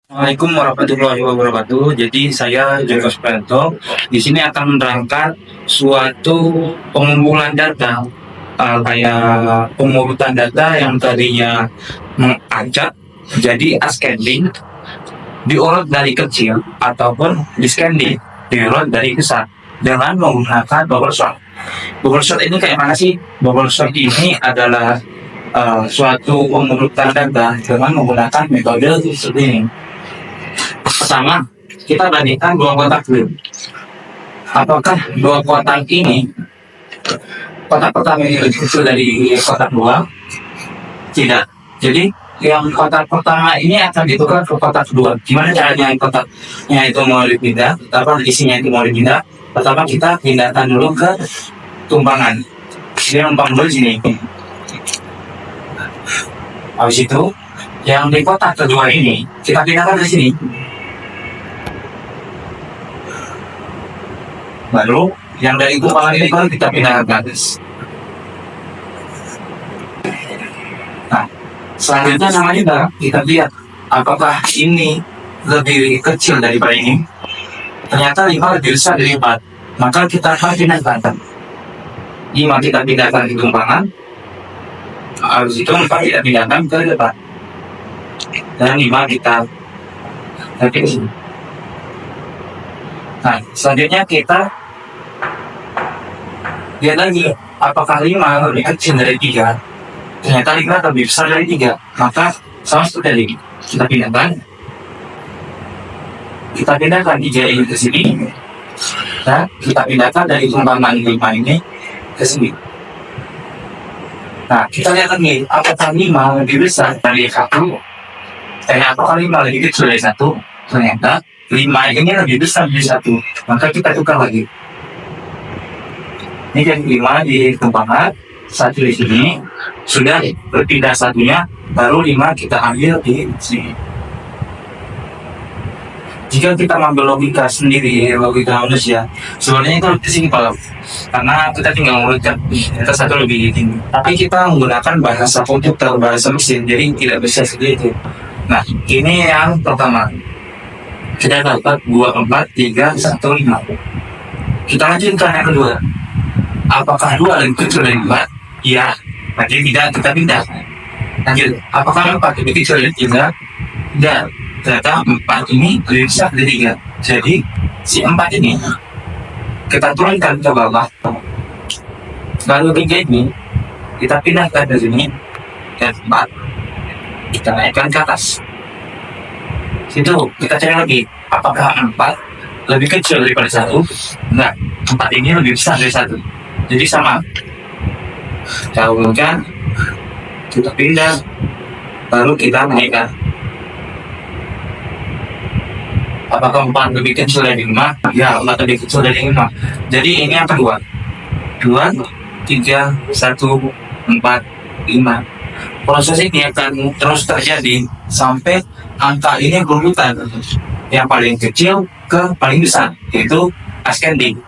Assalamualaikum warahmatullahi wabarakatuh. Jadi saya Joko Suprianto di sini akan menerangkan suatu pengumpulan data, kayak pengurutan data yang tadinya mengacak jadi ascending, diurut dari kecil ataupun descending, diurut dari besar dengan menggunakan bubble sort. Bubble sort ini kayak mana sih? Bubble sort ini adalah suatu pengurutan data dengan menggunakan metode seperti ini. Pertama, kita bandingkan dua kotak dulu. Apakah dua kotak ini, kotak pertama ini lebih kecil dari kotak dua? Tidak. Jadi yang kotak pertama ini akan ditukar ke kotak kedua. Gimana caranya kotaknya itu mau dipindah? Apa isinya itu mau dipindah? Pertama kita pindahkan dulu ke tumpangan. Dia numpang dulu di sini. Habis itu, yang di kotak kedua ini kita pindahkan ke sini. Baru yang dari tumpangan ini baru kita pindahkan ke atas. Nah, selanjutnya namanya kita lihat apakah ini lebih kecil daripada ini. Ternyata 5 lebih besar dari 4. Maka kita akan pindahkan. 5 kita pindahkan ke tumpangan. Habis itu 4 kita pindahkan ke depan. Dan 5 kita tarik ke sini. Nah, selanjutnya kita lihat lagi apakah 5 lebih kecil dari 3. Ternyata 5 lebih besar dari 3. Maka sama seperti tadi, kita pindahkan 3 ini ke sini, dan kita pindahkan dari tumpangan 5 ini ke sini. Nah, kita lihat lagi apakah 5 lebih besar dari 1. Apakah 5 lebih kecil dari 1. Ternyata 5 ini lebih besar dari 1. Maka kita tukar lagi. Ini jadi 5 di tumpangan, 1 di sini, sudah berpindah satunya, baru 5 kita ambil di sini. Jika kita mengambil logika sendiri, logika manusia, sebenarnya itu lebih simpel, karena kita tinggal mengurutkan data satu lebih tinggi. Tapi kita menggunakan bahasa komputer, bahasa mesin, jadi tidak bisa seperti itu. Nah, ini yang pertama. Kita dapat 2, 4, 3, 1, 5. Kita lanjutkan yang kedua. Apakah 2 lebih kecil dari 4? Iya. Berarti tidak, kita pindah. Lanjut. Apakah 4 lebih kecil dari 3? Tidak. Ternyata 4 ini lebih besar dari 3. Jadi, si 4 ini kita turunkan ke bawah. Lalu 3 ini kita pindahkan ke sini. Dan 4 kita naikkan ke atas. Situ kita cari lagi. Apakah 4 lebih kecil daripada 1? Enggak. 4 ini lebih besar dari 1. Jadi sama. Kita hubungkan, kita pindah, baru kita naikkan. Apakah 4 lebih kecil dari 5? Ya, 4 lebih kecil dari 5. Jadi ini yang kedua. 2, 3, 1, 4, 5. Proses ini akan terus terjadi sampai angka ini berurutan. Yang paling kecil ke paling besar, yaitu ascending.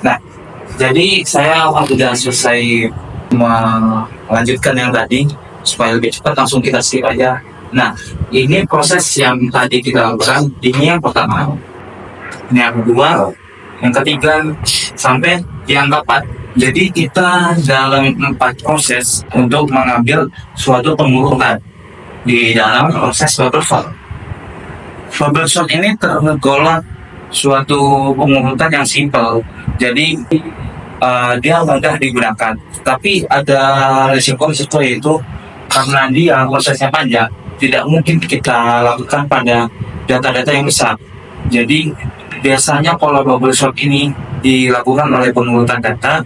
Nah, jadi saya sudah selesai melanjutkan yang tadi, supaya lebih cepat langsung kita skip aja. Nah, ini proses yang tadi kita lakukan. Ini yang pertama, ini yang kedua, yang ketiga, sampai yang keempat. Jadi kita dalam 4 proses untuk mengambil suatu pengurutan di dalam proses bubble sort. Bubble sort ini tergolong suatu pengurutan yang simpel. Jadi dia mudah digunakan, tapi ada risiko yaitu karena dia prosesnya panjang, tidak mungkin kita lakukan pada data-data yang besar. Jadi biasanya pola bubble sort ini dilakukan oleh pengurutan data,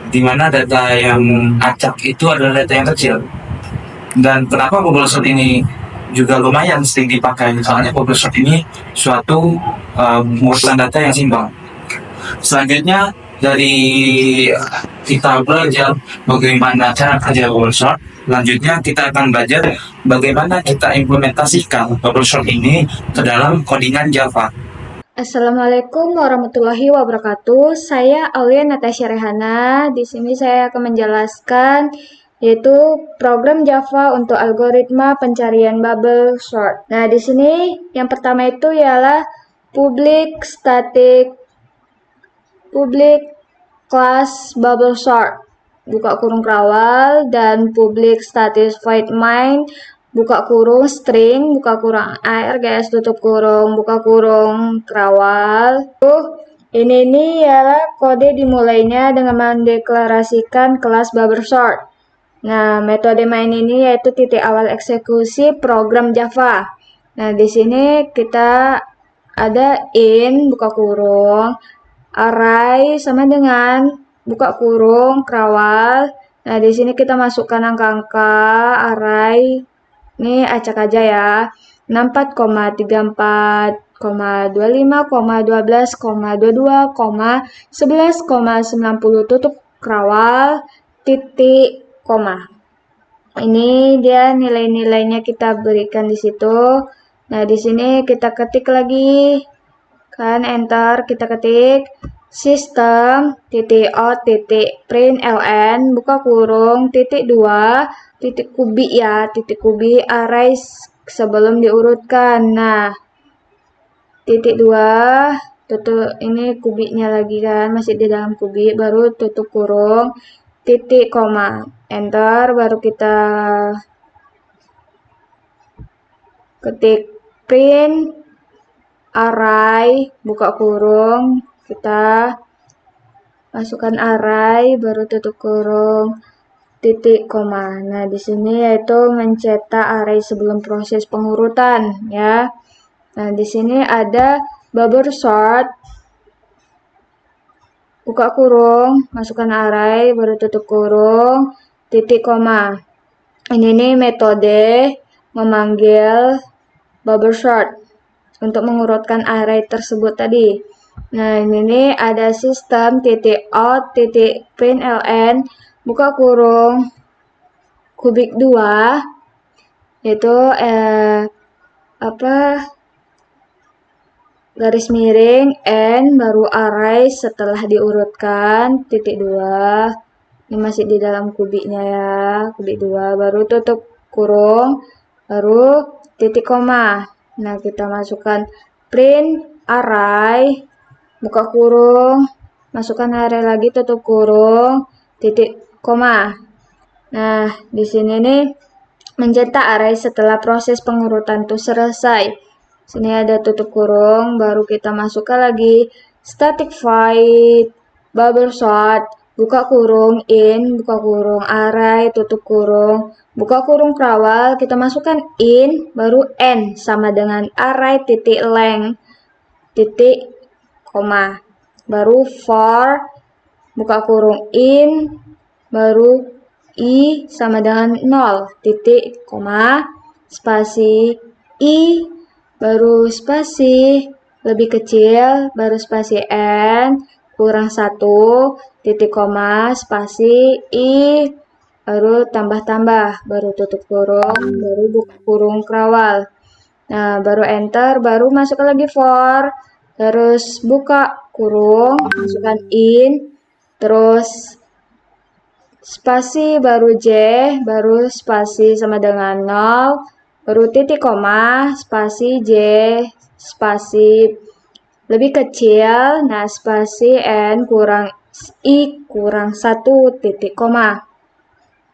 di mana data yang acak itu adalah data yang kecil. Dan kenapa bubble sort ini juga lumayan sering dipakai? Soalnya bubble sort ini suatu pengurutan data yang simpel. Selanjutnya dari kita belajar bagaimana cara kerja bubble sort, lanjutnya kita akan belajar bagaimana kita implementasikan bubble sort ini ke dalam codingan Java. Assalamualaikum warahmatullahi wabarakatuh. Saya Aulia Natasha Rehana. Di sini saya akan menjelaskan yaitu program Java untuk algoritma pencarian bubble sort. Nah, di sini yang pertama itu ialah public class bubble sort buka kurung kerawal dan public static void main buka kurung string buka kurung args tutup kurung buka kurung kerawal. Ini ialah kode dimulainya dengan mendeklarasikan kelas bubble sort. Nah, metode main ini yaitu titik awal eksekusi program Java. Nah, di sini kita ada in buka kurung, array sama dengan buka kurung kerawal. Nah, di sini kita masukkan angka-angka array. Ini acak aja ya. 64,34, 25, 12, 22, 11, 90 tutup kerawal titik koma. Ini dia nilai-nilainya kita berikan di situ. Nah, di sini kita ketik lagi. Kan enter kita ketik sistem titik out titik print ln buka kurung titik 2 titik kubik ya titik kubik array sebelum diurutkan. Nah, titik 2 tutup ini kubiknya lagi kan masih di dalam kubik baru tutup kurung titik koma enter baru kita ketik print array buka kurung kita masukkan array baru tutup kurung titik koma. Nah, di sini yaitu mencetak array sebelum proses pengurutan ya. Nah, di sini ada bubble sort buka kurung masukkan array baru tutup kurung titik koma. Ini nih metode memanggil bubble sort untuk mengurutkan array tersebut tadi. Nah, ini nih ada sistem titik out titik print ln buka kurung kubik 2 yaitu garis miring n baru array setelah diurutkan titik 2. Ini masih di dalam kubiknya ya, kubik 2 baru tutup kurung baru titik koma. Nah, kita masukkan print array buka kurung masukkan array lagi tutup kurung titik koma. Nah, di sini nih mencetak array setelah proses pengurutan itu selesai. Sini ada tutup kurung baru kita masukkan lagi static void bubble sort buka kurung in buka kurung array tutup kurung buka kurung kerawal kita masukkan in baru n sama dengan array titik length titik koma baru for buka kurung in baru i sama dengan 0 titik koma spasi i baru spasi lebih kecil baru spasi n kurang 1 titik koma spasi i baru tambah baru tutup kurung baru buka kurung kerawal. Nah, baru enter baru masukkan lagi for terus buka kurung masukkan in terus spasi baru j baru spasi sama dengan 0 baru titik koma spasi j spasi lebih kecil nah spasi n kurang i kurang 1 titik koma.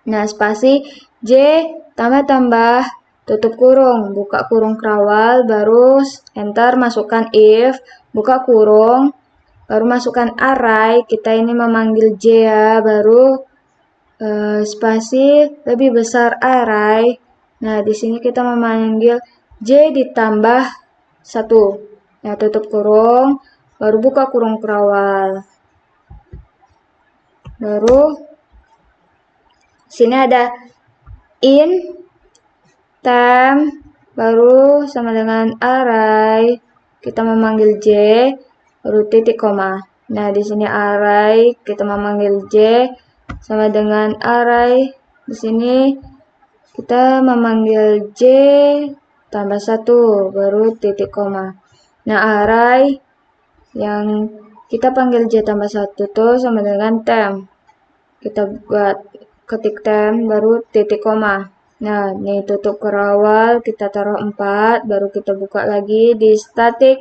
Nah, spasi j tambah tutup kurung buka kurung kerawal baru enter masukkan if buka kurung baru masukkan array kita ini memanggil j ya baru spasi lebih besar array. Nah, di sini kita memanggil j ditambah 1. Nah, tutup kurung baru buka kurung kerawal baru sini ada in temp baru sama dengan array kita memanggil j baru titik koma. Nah, di sini array kita memanggil j sama dengan array di sini kita memanggil j tambah 1 baru titik koma. Nah, array yang kita panggil J tambah 1 tuh sama dengan temp. Kita buat ketik temp, baru titik koma. Nah, nih tutup kerawal, kita taruh 4, baru kita buka lagi di static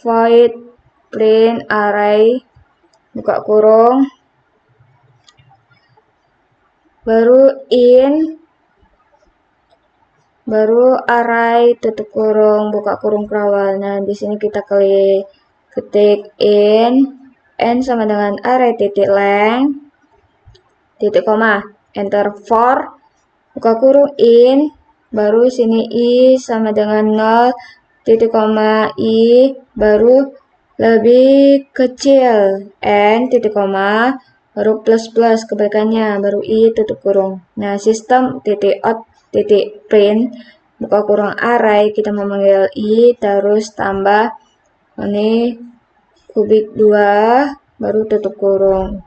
void print array, buka kurung, baru in, baru array, tutup kurung, buka kurung kerawal. Nah, di sini kita klik ketik n sama dengan array titik length, titik koma, enter for, buka kurung in, baru sini i sama dengan 0, titik koma i, baru lebih kecil, n, titik koma, baru plus plus kebalikannya, baru i, tutup kurung. Nah, sistem titik out, titik print, buka kurung array, kita memanggil i, terus tambah, ini, kubik 2, baru tutup kurung,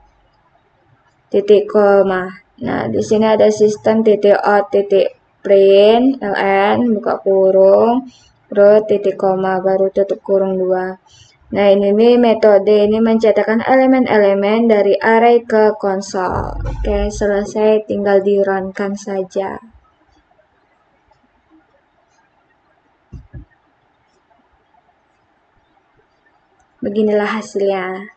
titik koma. Nah, di sini ada sistem titik out titik print ln, buka kurung, terus titik koma, baru tutup kurung 2. Nah, ini metode ini mencetakkan elemen-elemen dari array ke konsol. Oke, selesai, tinggal di run-kan saja. Beginilah hasilnya.